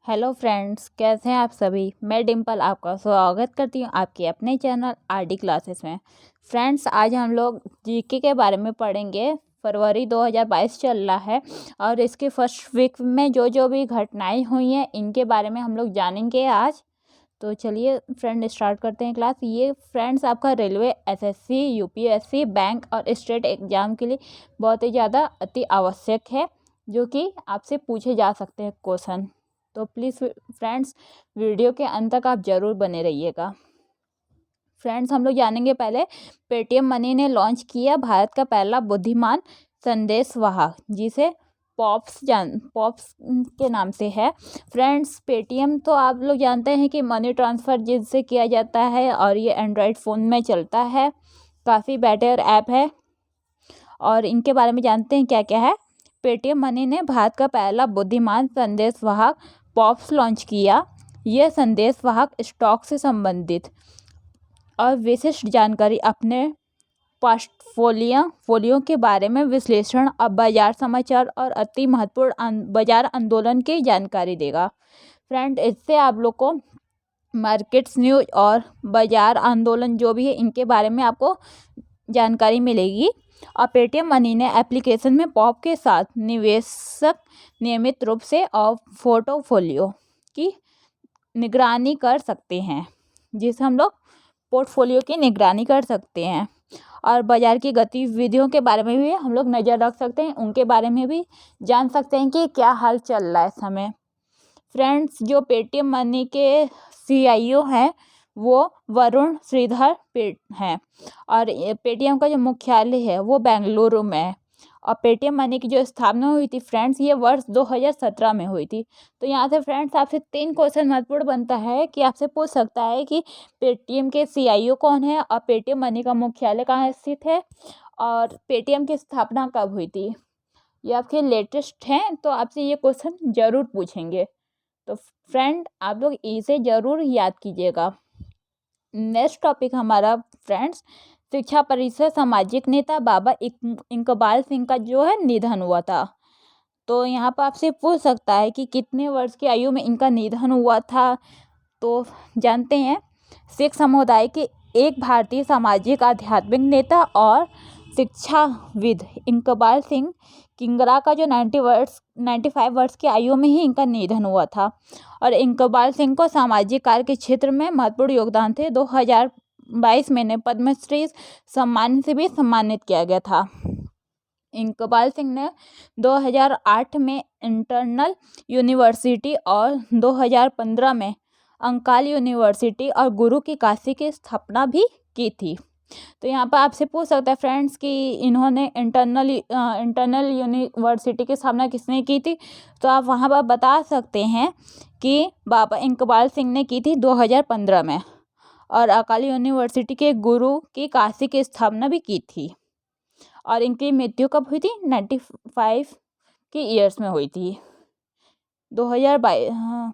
Hello friends, कैसे हैं आप सभी। मैं डिम्पल आपका स्वागत करती हूँ आपके अपने चैनल आरडी क्लासेस में। फ्रेंड्स, आज हम लोग जीके के बारे में पढ़ेंगे। फरवरी 2022 चल रहा है और इसके फर्स्ट वीक में जो भी घटनाएं हुई हैं इनके बारे में हम लोग जानेंगे आज। तो चलिए फ्रेंड स्टार्ट करते हैं क्लास। ये फ्रेंड्स आपका रेलवे, एसएससी, यूपीएससी, बैंक और स्टेट एग्जाम के लिए बहुत ही ज़्यादा अति आवश्यक है, जो कि आपसे पूछे जा सकते हैं क्वेश्चन। तो प्लीज़ फ्रेंड्स, वीडियो के अंत तक आप ज़रूर बने रहिएगा। फ्रेंड्स, हम लोग जानेंगे पहले पेटीएम मनी ने लॉन्च किया भारत का पहला बुद्धिमान संदेश वाहक, जिसे पॉप्स के नाम से है। फ्रेंड्स, पेटीएम तो आप लोग जानते हैं कि मनी ट्रांसफ़र जिससे किया जाता है और ये एंड्रॉयड फ़ोन में चलता है। काफ़ी बेटर ऐप है और इनके बारे में जानते हैं क्या क्या है। पेटीएम मनी ने भारत का पहला बुद्धिमान संदेश वाहक पॉप्स लॉन्च किया। यह संदेश वाहक स्टॉक से संबंधित और विशिष्ट जानकारी अपने पोर्टफोलियो के बारे में विश्लेषण, अब बाजार समाचार और अति महत्वपूर्ण बाजार आंदोलन की जानकारी देगा। फ्रेंड, इससे आप लोग को मार्केट्स न्यूज और बाजार आंदोलन जो भी है इनके बारे में आपको जानकारी मिलेगी। और पेटीएम मनी ने एप्लीकेशन में पॉप के साथ निवेशक नियमित रूप से और पोर्टफोलियो की निगरानी कर सकते हैं, जिसे हम लोग पोर्टफोलियो की निगरानी कर सकते हैं। और बाज़ार की गतिविधियों के बारे में भी हम लोग नज़र रख सकते हैं, उनके बारे में भी जान सकते हैं कि क्या हाल चल रहा है इस समय। फ्रेंड्स, जो पेटीएम मनी के CIO हैं वो वरुण श्रीधर हैं और पेटीएम का जो मुख्यालय है वो बेंगलुरु में है। और पेटीएम मनी की जो स्थापना हुई थी फ्रेंड्स, ये वर्ष 2017 में हुई थी। तो यहाँ से फ्रेंड्स आपसे 3 क्वेश्चन महत्वपूर्ण बनता है कि आपसे पूछ सकता है कि पेटीएम के CIO कौन है और पेटीएम मनी का मुख्यालय कहाँ स्थित है और पेटीएम की स्थापना कब हुई थी। ये आपके लेटेस्ट हैं, तो आपसे ये क्वेश्चन ज़रूर पूछेंगे। तो फ्रेंड, आप लोग इसे ज़रूर याद कीजिएगा। नेक्स्ट टॉपिक हमारा फ्रेंड्स, शिक्षा परिषद सामाजिक नेता बाबा इकबाल सिंह का जो है निधन हुआ था। तो यहाँ पर आपसे पूछ सकता है कि कितने वर्ष की आयु में इनका निधन हुआ था। तो जानते हैं, सिख समुदाय के एक भारतीय सामाजिक आध्यात्मिक नेता और शिक्षाविद इकबाल सिंह किंगरा का जो 95 वर्ष की आयु में ही इनका निधन हुआ था। और इकबाल सिंह को सामाजिक कार्य के क्षेत्र में महत्वपूर्ण योगदान थे। 2022 में पद्मश्री सम्मान से भी सम्मानित किया गया था। इकबाल सिंह ने 2008 में इंटरनल यूनिवर्सिटी और 2015 में अंकाल यूनिवर्सिटी और गुरु की काशी की स्थापना भी की थी। तो यहाँ पर आपसे पूछ सकता है फ्रेंड्स कि इन्होंने इंटरनल यूनिवर्सिटी की स्थापना किसने की थी। तो आप वहाँ पर बता सकते हैं कि बाबा इकबाल सिंह ने की थी 2015 में, और अकाल यूनिवर्सिटी के गुरु की काशी की स्थापना भी की थी। और इनकी मृत्यु कब हुई थी? 95 की ईयर्स में हुई थी, 2022। हाँ।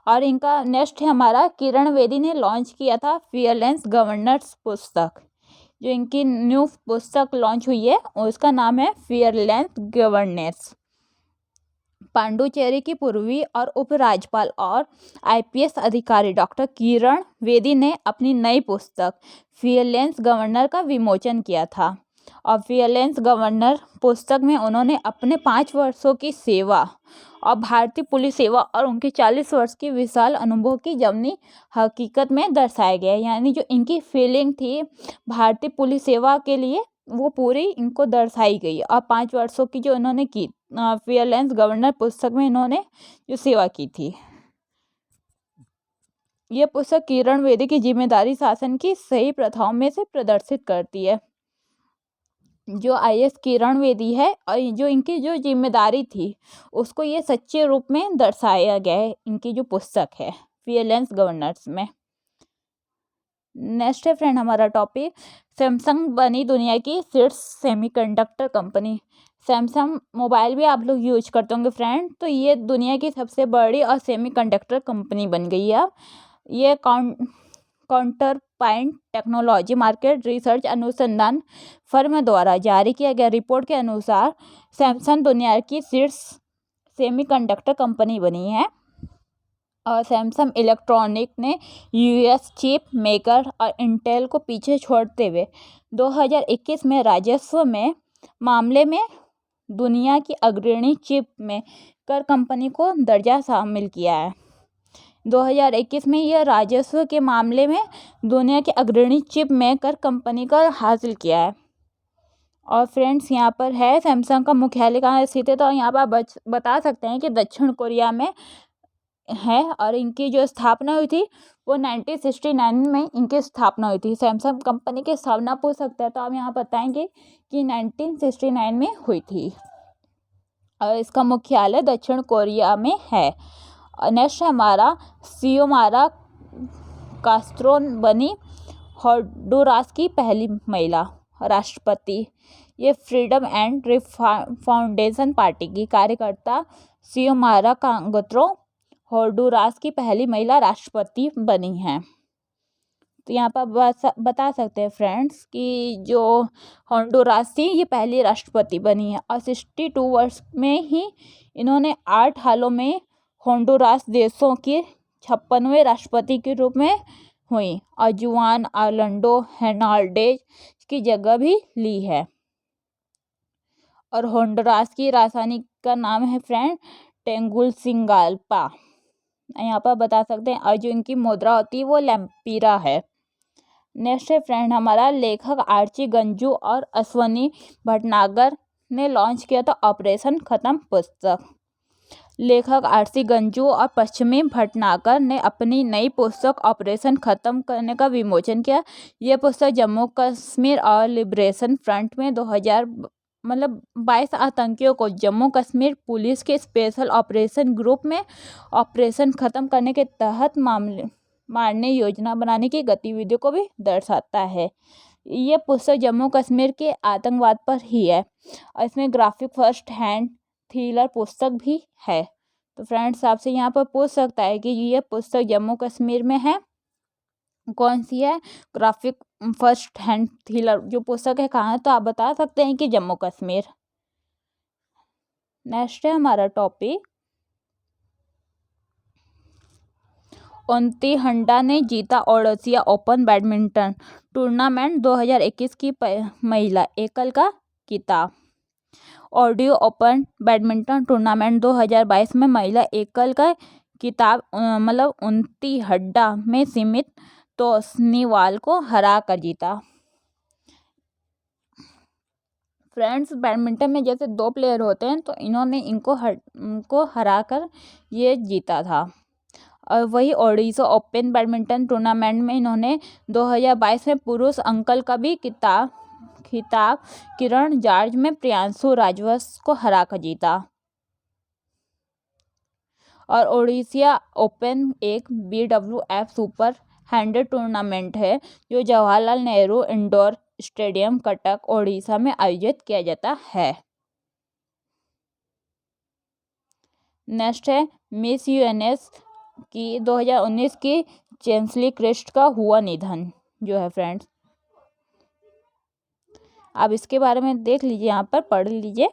और इनका नेक्स्ट है हमारा, किरण बेदी ने लॉन्च किया था फियरलेस गवर्नेंस पुस्तक। जो इनकी न्यू पुस्तक लॉन्च हुई है उसका नाम है फियरलेस गवर्नेंस। पांडुचेरी की पूर्वी और उपराज्यपाल और IPS अधिकारी डॉक्टर किरण बेदी ने अपनी नई पुस्तक फियरलेस गवर्नर का विमोचन किया था। और फियरलेस गवर्नर पुस्तक में उन्होंने अपने 5 वर्षों की सेवा और भारतीय पुलिस सेवा और उनके 40 वर्ष की विशाल अनुभव की जमनी हकीकत में दर्शाया गया। यानी जो इनकी फीलिंग थी भारतीय पुलिस सेवा के लिए वो पूरी इनको दर्शाई गई। और 5 वर्षों की जो इन्होंने की फियरलेस गवर्नर पुस्तक में इन्होंने जो सेवा की थी। ये पुस्तक किरण बेदी की जिम्मेदारी शासन की सही प्रथाओं में से प्रदर्शित करती है। जो IAS किरण बेदी है और जो इनकी जो जिम्मेदारी थी उसको ये सच्चे रूप में दर्शाया गया है इनकी जो पुस्तक है फियरलेस गवर्नर्स में। नेक्स्ट है फ्रेंड हमारा टॉपिक, सैमसंग बनी दुनिया की शीर्ष सेमीकंडक्टर कंपनी। सैमसंग मोबाइल भी आप लोग यूज करते होंगे फ्रेंड, तो ये दुनिया की सबसे बड़ी और सेमीकंडक्टर कंपनी बन गई है। ये counter point technology market research अनुसंधान फर्म द्वारा जारी किया गया रिपोर्ट के अनुसार सैमसंग दुनिया की शीर्ष सेमीकंडक्टर कंपनी बनी है। और सैमसंग इलेक्ट्रॉनिक ने यूएस चिप मेकर और इंटेल को पीछे छोड़ते हुए 2021 में राजस्व में मामले में दुनिया की अग्रणी चिप मेकर कंपनी को दर्जा शामिल किया है। 2021 में यह राजस्व के मामले में दुनिया की अग्रणी चिप मेकर कंपनी का हासिल किया है। और फ्रेंड्स यहाँ पर है सैमसंग का मुख्यालय कहाँ स्थित है, तो यहाँ पर आप बता सकते हैं कि दक्षिण कोरिया में है। और इनकी जो स्थापना हुई थी वो 1969 में इनकी स्थापना हुई थी। सैमसंग कंपनी की स्थापना पूछ सकते हैं तो आप यहाँ बताएंगे कि 1969 में हुई थी और इसका मुख्यालय दक्षिण कोरिया में है। नेक्स्ट हमारा सियोमारा कास्त्रो बनी होंडुरास की पहली महिला राष्ट्रपति। ये फ्रीडम एंड फाउंडेशन पार्टी की कार्यकर्ता सियोमारा कास्त्रो होंडुरास की पहली महिला राष्ट्रपति बनी हैं। तो यहाँ पर बता सकते हैं फ्रेंड्स कि जो होंडुरास थी ये पहली राष्ट्रपति बनी है और 62 वर्ष में ही इन्होंने 8 हालों में होंडुरास देशों के 56वें राष्ट्रपति के रूप में हुई और जुआन ऑर्लैंडो हेर्नांडेज की जगह भी ली है। और होंडुरास की राजधानी का नाम है फ्रेंड टेगुसिगाल्पा। यहाँ पर बता सकते हैं और जो इनकी मुद्रा होती है वो लेम्पिरा है। नेक्स्ट है फ्रेंड हमारा लेखक आर्ची गंजू और अश्वनी भटनागर ने लॉन्च किया था ऑपरेशन खत्म पुस्तक। लेखक आर्ची गंजू और पश्चिमी भटनागर ने अपनी नई पुस्तक ऑपरेशन खत्म करने का विमोचन किया। यह पुस्तक जम्मू कश्मीर और लिबरेशन फ्रंट में 22 आतंकियों को जम्मू कश्मीर पुलिस के स्पेशल ऑपरेशन ग्रुप में ऑपरेशन खत्म करने के तहत मारने योजना बनाने की गतिविधियों को भी दर्शाता है। ये पुस्तक जम्मू कश्मीर के आतंकवाद पर ही है और इसमें ग्राफिक फर्स्ट हैंड थ्रिलर पुस्तक भी है। तो फ्रेंड्स आपसे यहाँ पर पूछ सकता है कि ये पुस्तक जम्मू कश्मीर में है, कौन सी है? ग्राफिक फर्स्ट हैंड थ्रिलर जो पुस्तक है कहाँ है, तो आप बता सकते हैं कि जम्मू कश्मीर। नेक्स्ट है हमारा टॉपिक उन्नति हंडा ने जीता ओडिशा ओपन बैडमिंटन टूर्नामेंट 2021 की महिला एकल का खिताब। ऑडियो ओपन बैडमिंटन टूर्नामेंट 2022 में महिला एकल का खिताब उन्नति हड्डा में सीमित तोस्नीवाल को हरा कर जीता। फ्रेंड्स बैडमिंटन में जैसे 2 प्लेयर होते हैं तो इन्होंने इनको हरा कर ये जीता था। और वही ओडिशा ओपन बैडमिंटन टूर्नामेंट में इन्होंने 2022 में पुरुष अंकल का भी खिताब किरण जॉर्ज में प्रियांशु राजवंश को हरा कर जीता। और ओडिशा ओपन एक BWF सुपर 100 टूर्नामेंट है जो जवाहरलाल नेहरू इंडोर स्टेडियम कटक ओडिशा में आयोजित किया जाता है। नेक्स्ट है मिस यूएनएस की 2019 की चैंसली क्रिस्ट का हुआ निधन जो है फ्रेंड्स, आप इसके बारे में देख लीजिए, यहाँ पर पढ़ लीजिए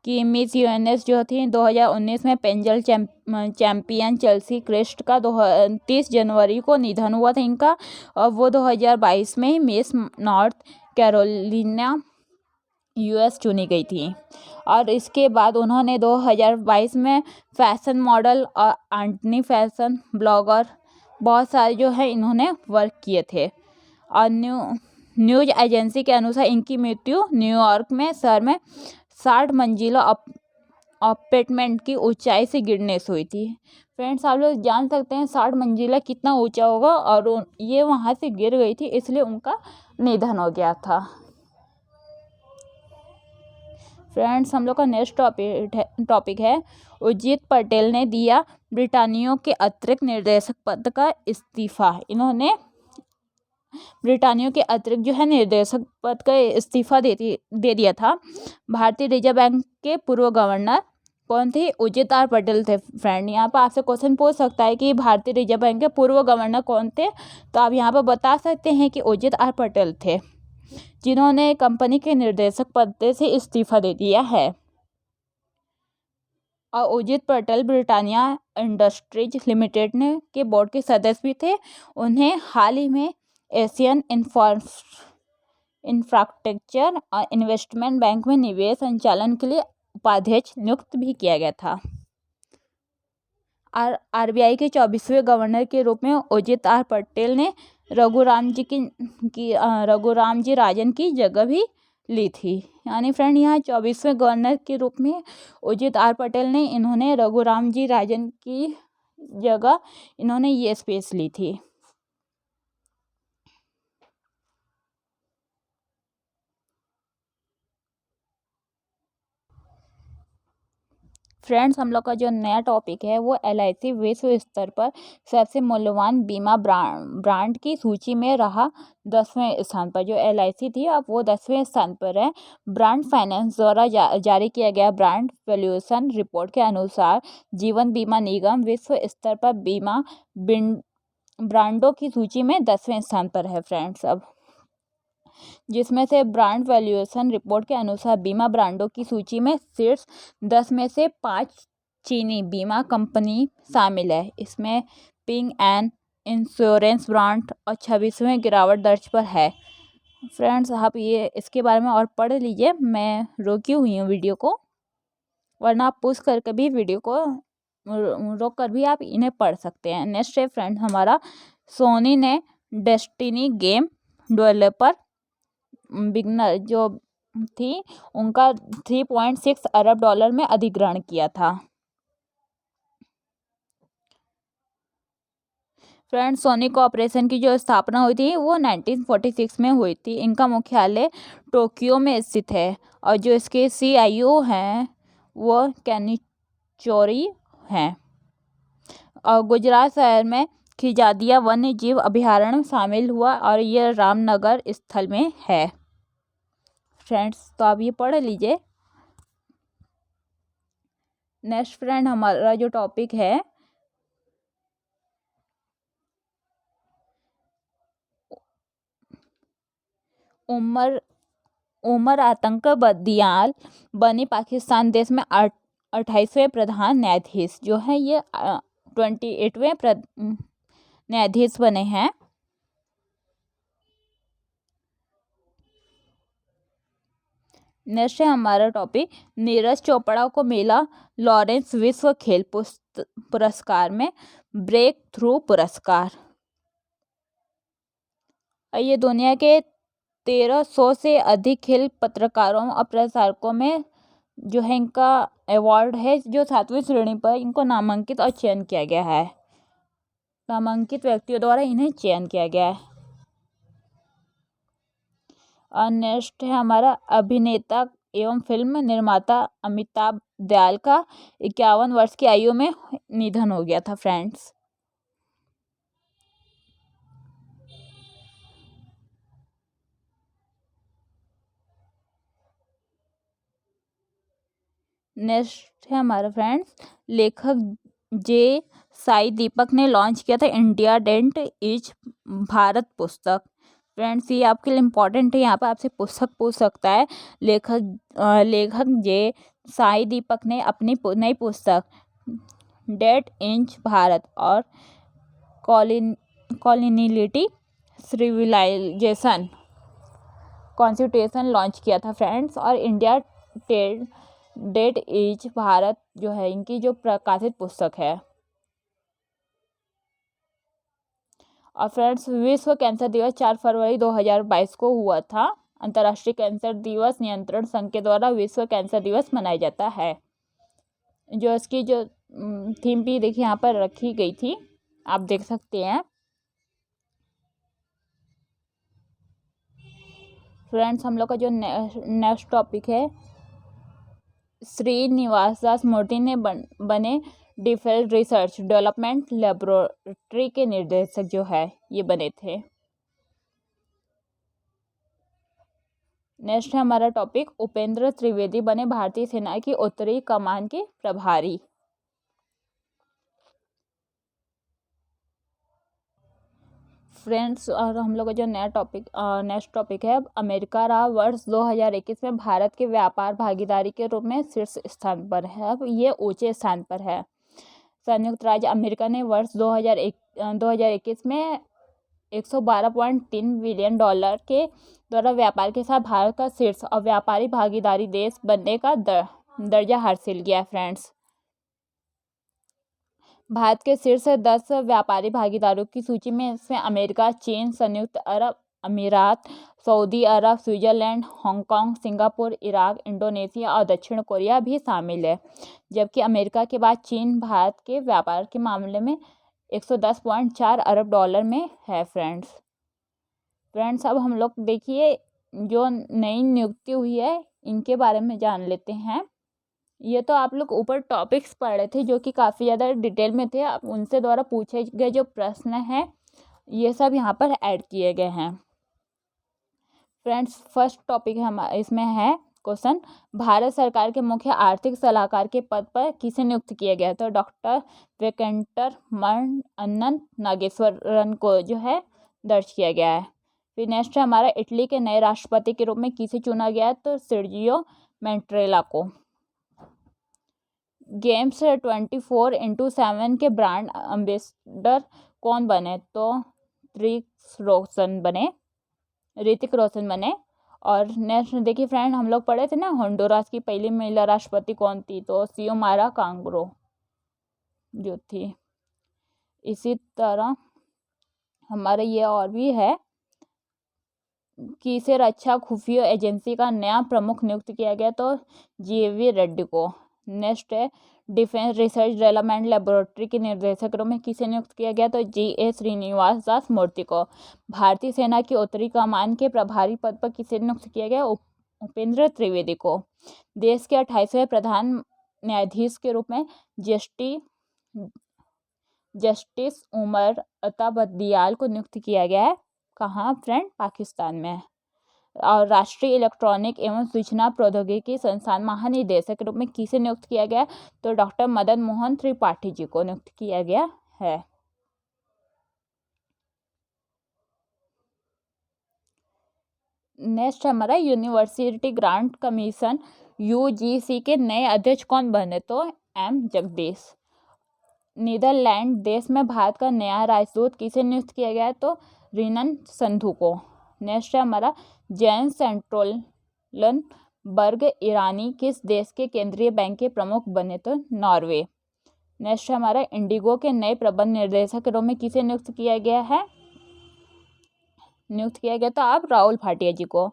कि मिस यूएनएस जो थी 2019 में पेंजल चैंपियन चेल्सी क्रिस्ट का 30 जनवरी को निधन हुआ था इनका। और वो 2022 में मिस नॉर्थ कैरोलिना US चुनी गई थी। और इसके बाद उन्होंने 2022 में फैशन मॉडल और एंटनी फैशन ब्लॉगर बहुत सारे जो है इन्होंने वर्क किए थे। और न्यूज़ एजेंसी के अनुसार इनकी मृत्यु न्यूयॉर्क में शहर में 60 मंजिला अपार्टमेंट की ऊंचाई से गिरने से हुई थी। फ्रेंड्स आप लोग जान सकते हैं 60 मंजिला कितना ऊंचा होगा और ये वहाँ से गिर गई थी इसलिए उनका निधन हो गया था। फ्रेंड्स हम लोग का नेक्स्ट टॉपिक है उर्जित पटेल ने दिया ब्रिटानिया के अतिरिक्त निर्देशक पद का इस्तीफा। इन्होंने ब्रिटानिया के अतिरिक्त जो है निर्देशक पद का इस्तीफा दे दिया था। भारतीय रिजर्व बैंक के पूर्व गवर्नर कौन थे? उर्जित आर पटेल थे। फ्रेंड यहाँ पर आपसे क्वेश्चन पूछ सकता है कि भारतीय रिजर्व बैंक के पूर्व गवर्नर कौन थे, तो आप यहाँ पर बता सकते हैं कि उर्जित आर पटेल थे जिन्होंने कंपनी के निर्देशक पद से इस्तीफा दे दिया है। और उदित पटेल ब्रिटानिया इंडस्ट्रीज लिमिटेड ने के बोर्ड के सदस्य भी थे। उन्हें हाल ही में एशियन इंफ्रास्ट्रक्चर और इन्वेस्टमेंट बैंक में निवेश संचालन के लिए उपाध्यक्ष नियुक्त भी किया गया था। आरबीआई के 24वें गवर्नर के रूप में उदित आर पटेल ने रघुराम जी राजन की जगह भी ली थी। यानी फ्रेंड यहाँ 24वें गवर्नर के रूप में उदित आर पटेल ने इन्होंने रघुराम जी राजन की जगह इन्होंने ये स्पेस ली थी। फ्रेंड्स, हम लोग का जो नया टॉपिक है वो LIC विश्व स्तर पर सबसे मूल्यवान बीमा ब्रांड की सूची में रहा 10वें स्थान पर। जो LIC थी अब वो 10वें स्थान पर है। ब्रांड फाइनेंस द्वारा जारी किया गया ब्रांड वैल्यूएशन रिपोर्ट के अनुसार जीवन बीमा निगम विश्व स्तर पर बीमा ब्रांडों की सूची में 10वें स्थान पर है फ्रेंड्स। अब जिसमें से ब्रांड वैल्यूएशन रिपोर्ट के अनुसार बीमा ब्रांडों की सूची में शीर्ष 10 में से 5 चीनी बीमा कंपनी शामिल है। इसमें पिंग एंड इंश्योरेंस ब्रांड और 26वें गिरावट दर्ज पर है। फ्रेंड्स, आप ये इसके बारे में और पढ़ लीजिए, मैं रोकी हुई हूँ वीडियो को, वरना आप पूछ कर कभी वीडियो को रोक कर भी आप इन्हें पढ़ सकते हैं। नेक्स्ट है फ्रेंड हमारा, सोनी ने डेस्टिनी गेम डेवलपर बिगनर जो थी उनका 3.6 अरब डॉलर में अधिग्रहण किया था। फ्रेंड्स, सोनी कॉर्पोरेशन की जो स्थापना हुई थी वो 1946 में हुई थी। इनका मुख्यालय टोक्यो में स्थित है और जो इसके CIO हैं वो केनिचोरी हैं। और गुजरात शहर में खिजादिया वन्य जीव अभयारण्य शामिल हुआ और यह रामनगर स्थल में है। फ्रेंड्स, तो आप ये पढ़ लीजिए। नेक्स्ट फ्रेंड हमारा जो टॉपिक है उमर आतंकवादियाल बनी पाकिस्तान देश में 28वें प्रधान न्यायाधीश जो है ये 28वें न्यायाधीश बने हैं। नेक्स्ट है हमारा टॉपिक, नीरज चोपड़ा को मिला लॉरेंस विश्व खेल पुरस्कार में ब्रेक थ्रू पुरस्कार। ये दुनिया के 1300 से अधिक खेल पत्रकारों और प्रसारकों में जो है इनका अवार्ड है, जो 7वीं श्रेणी पर इनको नामांकित और चयन किया गया है। नामांकित व्यक्तियों द्वारा इन्हें चयन किया गया है। और नेक्स्ट है हमारा, अभिनेता एवं फिल्म निर्माता अमिताभ दयाल का 51 वर्ष की आयु में निधन हो गया था फ्रेंड्स। नेक्स्ट है हमारा फ्रेंड्स, लेखक जे साई दीपक ने लॉन्च किया था इंडिया डेंट इज भारत पुस्तक। फ्रेंड्स, ये आपके लिए इम्पोर्टेंट है, यहाँ पर आपसे पुस्तक पूछ सकता है। लेखक जे साई दीपक ने अपनी नई पुस्तक डेट इंच भारत और कॉलोनियलिटी सिविलाइजेशन कॉन्स्टिट्यूशन लॉन्च किया था फ्रेंड्स। और इंडिया डेट इज भारत जो है इनकी जो प्रकाशित पुस्तक है। और फ्रेंड्स, विश्व कैंसर दिवस 4 फरवरी 2022 को हुआ था। अंतर्राष्ट्रीय कैंसर दिवस नियंत्रण संघ के द्वारा विश्व कैंसर दिवस मनाया जाता है। जो इसकी जो थीम भी देखिए यहाँ पर रखी गई थी, आप देख सकते हैं। फ्रेंड्स, हम लोग का जो नेक्स्ट टॉपिक है, श्रीनिवास दास मूर्ति ने बने डिफेंस रिसर्च डेवलपमेंट लेबोरेटरी के निर्देशक जो है ये बने थे। नेक्स्ट है हमारा टॉपिक, उपेंद्र त्रिवेदी बने भारतीय सेना की उत्तरी कमान के प्रभारी। फ्रेंड्स, और हम लोग का जो नेक्स्ट टॉपिक है, अमेरिका रहा वर्ष 2021 में भारत के व्यापार भागीदारी के रूप में शीर्ष स्थान पर है। अब ये ऊंचे स्थान पर है। संयुक्त राज्य अमेरिका ने वर्ष 2021 में $112.3 बिलियन के द्वारा व्यापार के साथ भारत का शीर्ष और व्यापारी भागीदारी देश बनने का दर्जा हासिल किया। फ्रेंड्स, भारत के शीर्ष 10 व्यापारी भागीदारों की सूची में इसमें अमेरिका, चीन, संयुक्त अरब अमीरात, सऊदी अरब, Switzerland, Hong Kong, Singapore, Iraq, Indonesia और दक्षिण कोरिया भी शामिल है। जबकि अमेरिका के बाद चीन भारत के व्यापार के मामले में $110.4 अरब में है। फ्रेंड्स, अब हम लोग देखिए जो नई नियुक्ति हुई है इनके बारे में जान लेते हैं। ये तो आप लोग ऊपर टॉपिक्स पढ़ रहे थे जो कि काफ़ी ज़्यादा डिटेल में थे। अब उनसे द्वारा पूछे गए जो प्रश्न हैं ये सब यहाँ पर ऐड किए गए हैं। फ्रेंड्स, फर्स्ट टॉपिक इसमें है क्वेश्चन, भारत सरकार के मुख्य आर्थिक सलाहकार के पद पर किसे नियुक्त किया गया? तो डॉक्टर वेंकटरमण अनंत नागेश्वरन को जो है दर्ज किया गया है। फिर नेक्स्ट है हमारा, इटली के नए राष्ट्रपति के रूप में किसे चुना गया? तो सर्जियो मैट्रेला को। गेम्स 24x7 के ब्रांड एम्बेसडर कौन बने? तो ऋतिक रोशन बने। और नेक्स्ट देखिए फ्रेंड, हम लोग पढ़े थे ना होंडुरास की पहली महिला राष्ट्रपति कौन थी? तो सियोमारा कांगरो जो थी। इसी तरह हमारे ये और भी है कि इसे रक्षा खुफिया एजेंसी का नया प्रमुख नियुक्त किया गया, तो GV रेड्डी को। नेक्स्ट है, डिफेंस रिसर्च डेवलपमेंट लेबोरेटरी के निर्देशक के रूप में किसे नियुक्त किया गया? तो GA श्रीनिवास दास मूर्ति को। भारतीय सेना की उत्तरी कमान के प्रभारी पद पर किसे नियुक्त किया गया? उपेंद्र त्रिवेदी को। देश के 28वें प्रधान न्यायाधीश के रूप में जस्टिस उमर अता बदियाल को नियुक्त किया गया है। कहाँ फ्रेंड? पाकिस्तान में। और राष्ट्रीय इलेक्ट्रॉनिक एवं सूचना प्रौद्योगिकी संस्थान महानिदेशक के रूप में किसे नियुक्त किया गया? तो डॉक्टर मदन मोहन त्रिपाठी जी को नियुक्त किया गया है। नेक्स्ट हमारा, यूनिवर्सिटी ग्रांट कमीशन UGC के नए अध्यक्ष कौन बने? तो M जगदीश। नीदरलैंड देश में भारत का नया राजदूत किसे नियुक्त किया गया है? तो रिनन संधू को। नेक्स्ट है हमारा, जेंस स्टोल्टनबर्ग ईरानी किस देश के केंद्रीय बैंक के प्रमुख बने? तो नॉर्वे। नेक्स्ट है हमारा, इंडिगो के नए प्रबंध निर्देशक के रूप में किसे नियुक्त किया गया है? तो आप राहुल भाटिया जी को।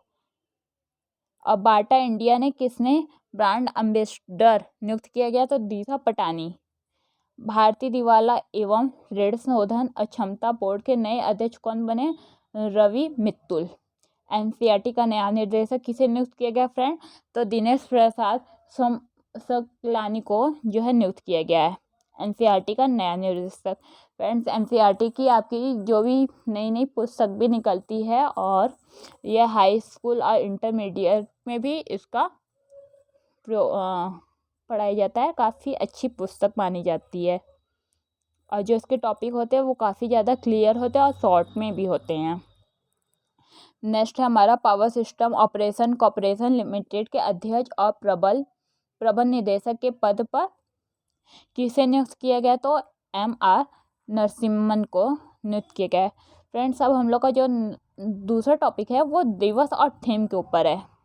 अब बाटा इंडिया ने किसने ब्रांड एम्बेसडर नियुक्त किया गया? तो दीसा पटानी। भारतीय दिवाला एवं ऋण शोधन अक्षमता बोर्ड के नए अध्यक्ष कौन बने? रवि मित्तुल। NCERT का नया निर्देशक किसे नियुक्त किया गया फ्रेंड? तो दिनेश प्रसाद सकलानी को जो है नियुक्त किया गया है NCERT का नया निर्देशक। फ्रेंड्स, NCERT की आपकी जो भी नई पुस्तक भी निकलती है और यह हाई स्कूल और इंटरमीडिएट में भी इसका पढ़ाई जाता है। काफ़ी अच्छी पुस्तक मानी जाती है और जो इसके टॉपिक होते हैं वो काफ़ी ज़्यादा क्लियर होते हैं और शॉर्ट में भी होते हैं। नेक्स्ट है हमारा, power system operation corporation limited के अध्यक्ष और प्रबंध निदेशक के पद पर किसे नियुक्त किया गया? तो MR नरसिम्हन को नियुक्त किया गया है। फ्रेंड्स, अब हम लोग का जो दूसरा टॉपिक है वो दिवस और थीम के ऊपर है।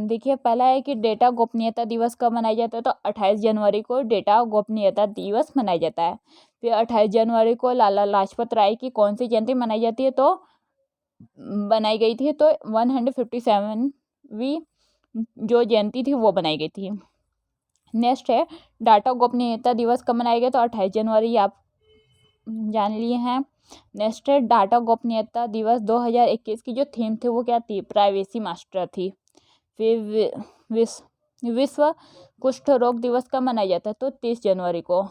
देखिए, पहला है कि डेटा गोपनीयता दिवस कब मनाया जाता है? तो 28 जनवरी को डेटा गोपनीयता दिवस मनाया जाता है। फिर 28 जनवरी को लाला लाजपत राय की कौन सी जयंती मनाई जाती है? तो बनाई गई थी, तो 157वीं जो जयंती थी वो बनाई गई थी। नेक्स्ट है, डाटा गोपनीयता दिवस कब मनाया गया? तो 28 जनवरी, आप जान लिए हैं। नेक्स्ट है, डाटा गोपनीयता दिवस 2021 की जो थीम थी वो क्या थी? प्राइवेसी मास्टर थी। फिर विश्व कुष्ठ रोग दिवस कब मनाया जाता है? तो 30 जनवरी को।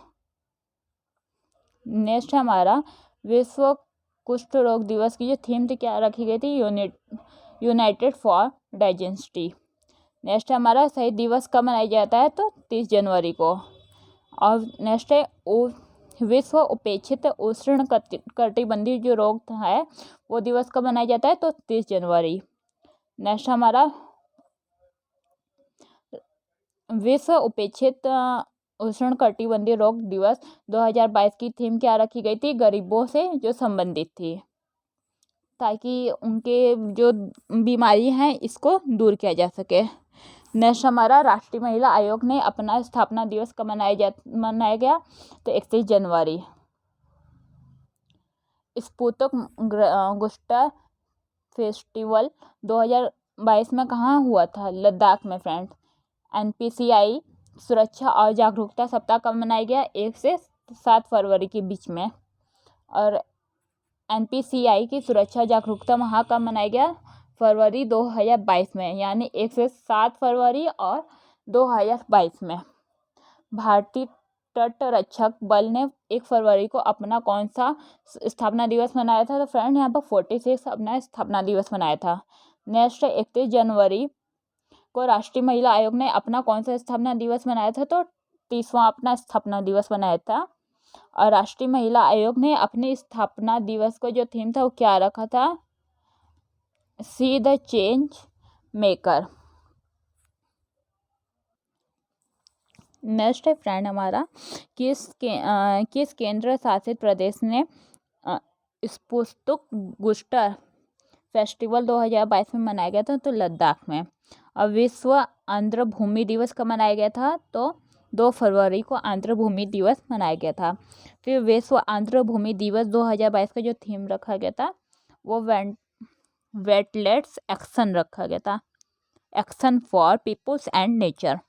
नेक्स्ट हमारा, विश्व कुष्ठ रोग दिवस की जो थीम थी क्या रखी गई थी? United for डाइजेंसिटी। नेक्स्ट हमारा, शहीद दिवस कब मनाया जाता है? तो 30 जनवरी को। और नेक्स्ट है, विश्व उपेक्षित उष्ण कटिबंधीय जो रोग है वो दिवस कब मनाया जाता है? तो 30 जनवरी। नेक्स्ट हमारा विश्व उपेक्षित उष्ण कटिबंधीय रोग दिवस 2022 की थीम क्या रखी गई थी? गरीबों से जो संबंधित थी, ताकि उनके जो बीमारी हैं इसको दूर किया जा सके। नेक्स्ट हमारा राष्ट्रीय महिला आयोग ने अपना स्थापना दिवस कब मनाया गया? तो 31 जनवरी। स्पुतनिक गुस्टा फेस्टिवल 2022 में कहाँ हुआ था? लद्दाख में फ्रेंड्स। NPCI सुरक्षा और जागरूकता सप्ताह कब मनाया गया? 1 से 7 फरवरी के बीच में। और NPCI की सुरक्षा जागरूकता माह कब मनाया गया? फरवरी 2022 में, यानी 1 से 7 फरवरी और 2022 में। भारतीय तट रक्षक बल ने 1 फरवरी को अपना कौन सा स्थापना दिवस मनाया था? तो फ्रेंड यहाँ पर 46 अपना स्थापना दिवस मनाया था। नेक्स्ट 31 जनवरी को राष्ट्रीय महिला आयोग ने अपना कौन सा स्थापना दिवस मनाया था? तो 30वां अपना स्थापना दिवस मनाया था। और राष्ट्रीय महिला आयोग ने अपने स्थापना दिवस को जो थीम था वो क्या रखा था? See the change maker. Next है फ्रेंड हमारा, किस केंद्र शासित प्रदेश ने स्पुतनिक गुस्टर फेस्टिवल 2022 में मनाया गया था? तो लद्दाख में। और विश्व आर्द्र भूमि दिवस कब मनाया गया था? तो 2 फरवरी को आर्द्र भूमि दिवस मनाया गया था। फिर विश्व आर्द्र भूमि दिवस 2022 का जो थीम रखा गया था वो वेटलैंड्स एक्शन रखा गया था, action for peoples and nature.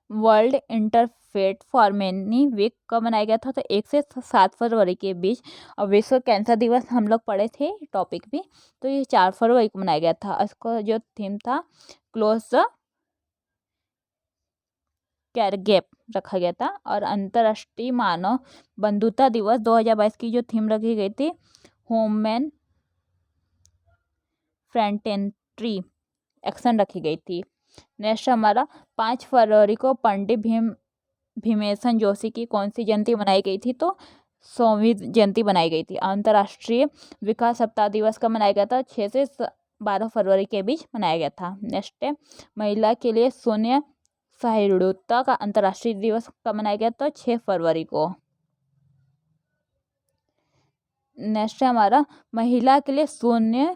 World interfaith फॉर मेनी वीक कब मनाया गया था? तो 1 से 7 फरवरी के बीच। और विश्व कैंसर दिवस हम लोग पढ़े थे टॉपिक भी, तो ये 4 फरवरी को मनाया गया था। इसका जो थीम था क्लोज द केयर गैप रखा गया था। और अंतर्राष्ट्रीय मानव बंधुता दिवस 2022 की जो थीम रखी गई थी ह्यूमन फ्रेंडेंट्री एक्शन रखी गई थी। नेक्स्ट हमारा 5 फरवरी को पंडित भीमसेन जोशी की कौन सी जयंती मनाई गई थी? तो 100वीं जयंती बनाई गई थी। अंतर्राष्ट्रीय विकास सप्ताह दिवस कब मनाया गया था? 6 से 12 फरवरी के बीच मनाया गया था। नेक्स्ट है महिला के लिए शून्य सहिष्णुता का अंतर्राष्ट्रीय दिवस कब मनाया गया? तो 6 फरवरी को। नेक्स्ट है हमारा महिला के लिए शून्य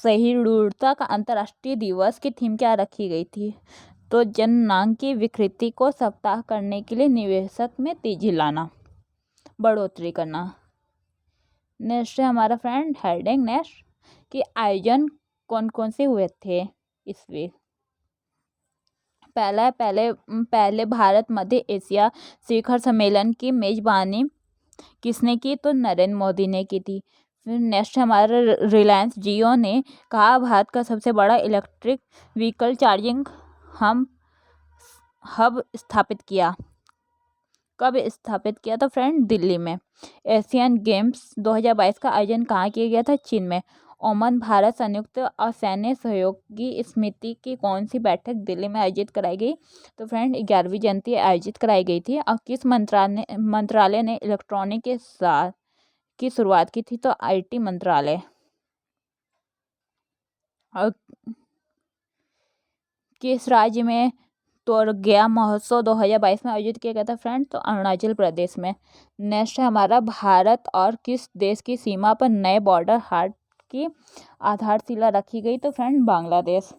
सहिष्णुता का अंतर्राष्ट्रीय दिवस की थीम क्या रखी गई थी? तो जननांग की विकृति को सप्ताह करने के लिए निवेशक में तेजी लाना, बढ़ोतरी करना। नेक्स्ट है हमारा फ्रेंड हेडिंग नेक्स्ट कि आयोजन कौन कौन से हुए थे इसमें। पहले भारत मध्य एशिया शिखर सम्मेलन की मेजबानी किसने की? तो नरेंद्र मोदी ने की थी। फिर नेक्स्ट हमारा रिलायंस जियो ने कहा भारत का सबसे बड़ा इलेक्ट्रिक व्हीकल चार्जिंग हब स्थापित किया। कब स्थापित किया? तो फ्रेंड दिल्ली में। एशियन गेम्स 2022 का आयोजन कहाँ किया गया था? चीन में। ओमान भारत संयुक्त असैन्य सहयोगी समिति की कौन सी बैठक दिल्ली में आयोजित कराई गई? तो फ्रेंड 11वीं जयंती आयोजित कराई गई थी। और किस मंत्रालय ने इलेक्ट्रॉनिक के साथ की शुरुआत की थी? तो IT मंत्रालय। और किस राज्य में तोरगया महोत्सव 2022 में आयोजित किया गया था फ्रेंड? तो अरुणाचल प्रदेश में। नेक्स्ट है हमारा भारत और किस देश की सीमा पर नए बॉर्डर हाट की आधारशिला रखी गई? तो फ्रेंड बांग्लादेश।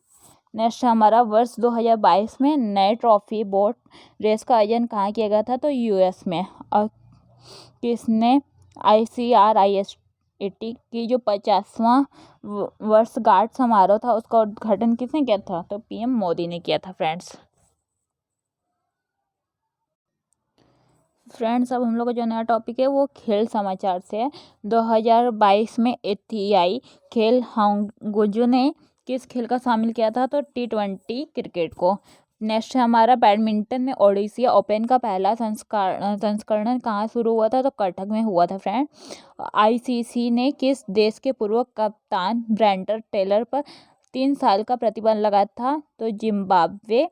नेक्स्ट हमारा वर्ष 2022 में नए ट्रॉफी बोट रेस का आयोजन कहाँ किया गया था? तो US में। और किसने ICRISAT की जो 50वां वर्षगांठ समारोह था उसका उद्घाटन किसने किया था? तो PM मोदी ने किया था फ्रेंड्स। अब हम लोग का जो नया टॉपिक है वो खेल समाचार से है। 2022 में एशियाई खेल हांगझू ने किस खेल का शामिल किया था? तो T20 क्रिकेट को। नेक्स्ट हमारा बैडमिंटन में ओडिशा ओपन का पहला संस्करण कहाँ शुरू हुआ था? तो कटक में हुआ था फ्रेंड। ICC ने किस देश के पूर्व कप्तान ब्रेंडन टेलर पर 3 साल का प्रतिबंध लगाया था? तो जिम्बाब्वे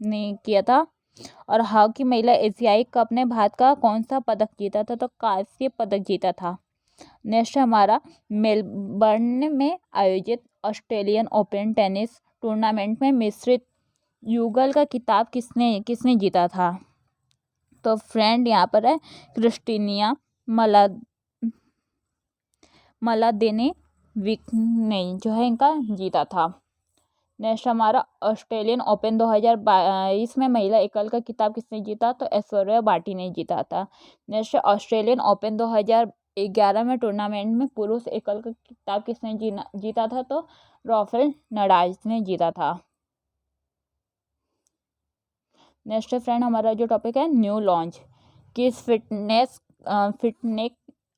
ने किया था। और हॉकी महिला एशियाई कप ने भारत का कौन सा पदक जीता था? तो कांस्य पदक जीता था। नेक्स्ट हमारा मेलबर्न में आयोजित ऑस्ट्रेलियन ओपन टेनिस टूर्नामेंट में मिश्रित युगल का खिताब किसने जीता था? तो फ्रेंड यहाँ पर है क्रिस्टीनिया मलादेनेविक ने जो है इनका जीता था। नेक्स्ट हमारा ऑस्ट्रेलियन ओपन 2022 में महिला एकल का खिताब किसने जीता? तो ऐश्वर्या बाटी ने जीता था। नेक्स्ट ऑस्ट्रेलियन ओपन 2011 में टूर्नामेंट में पुरुष एकल का खिताब किसने जीता था? तो राफेल नडाल ने जीता था। नेक्स्ट फ्रेंड हमारा जो टॉपिक है न्यू लॉन्च, किस फिटनेस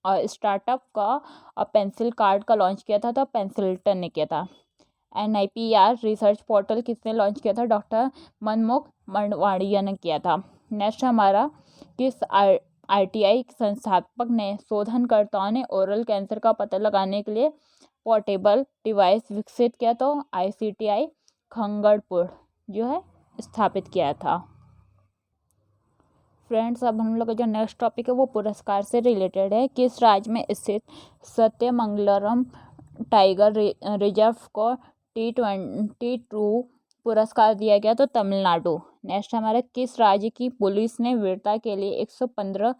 स्टार्टअप का पेंसिल कार्ड का लॉन्च किया था? तो पेंसिल्टन ने किया था। NIPR रिसर्च पोर्टल किसने लॉन्च किया था? डॉक्टर मनमुख मंडवाड़िया ने किया था। नेक्स्ट हमारा किस RTI संस्थापक ने शोधनकर्ताओं ने ओरल कैंसर का पता लगाने के लिए पोर्टेबल डिवाइस विकसित किया? तो ICTI खंगड़पुर जो है स्थापित किया था। फ्रेंड्स अब हम लोग का जो नेक्स्ट टॉपिक है वो पुरस्कार से रिलेटेड है। किस राज्य में स्थित सत्यमंगलम टाइगर रिजर्व को T22 पुरस्कार दिया गया? तो तमिलनाडु। नेक्स्ट हमारा किस राज्य की पुलिस ने वीरता के लिए 115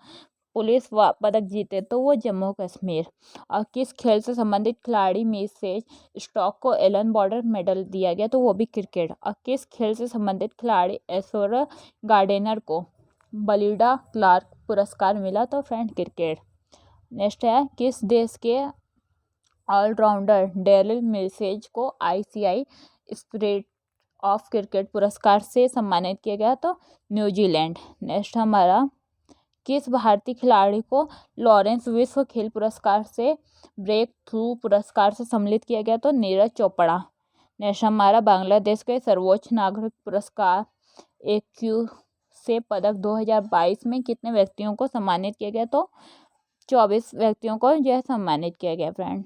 पुलिस पदक जीते? तो वो जम्मू कश्मीर। और किस खेल से संबंधित खिलाड़ी मिसेज स्टॉक को एलन बॉर्डर मेडल दिया गया? तो वो भी क्रिकेट। और किस खेल से संबंधित खिलाड़ी ऐश्वर्या गार्डेनर को बलिडा क्लार्क पुरस्कार मिला? तो फ्रेंड क्रिकेट। नेक्स्ट है किस देश के ऑलराउंडर डेरिल मिल्सेज को ICI स्पिरिट ऑफ क्रिकेट पुरस्कार से सम्मानित किया गया? तो न्यूजीलैंड। नेक्स्ट हमारा किस भारतीय खिलाड़ी को लॉरेंस विश्व खेल पुरस्कार से ब्रेक थ्रू पुरस्कार से सम्मिलित किया गया? तो नीरज चोपड़ा। नेक्स्ट हमारा बांग्लादेश के सर्वोच्च नागरिक पुरस्कार AQ से पदक 2022 में कितने व्यक्तियों को सम्मानित किया गया? तो 24 व्यक्तियों को यह सम्मानित किया गया फ्रेंड।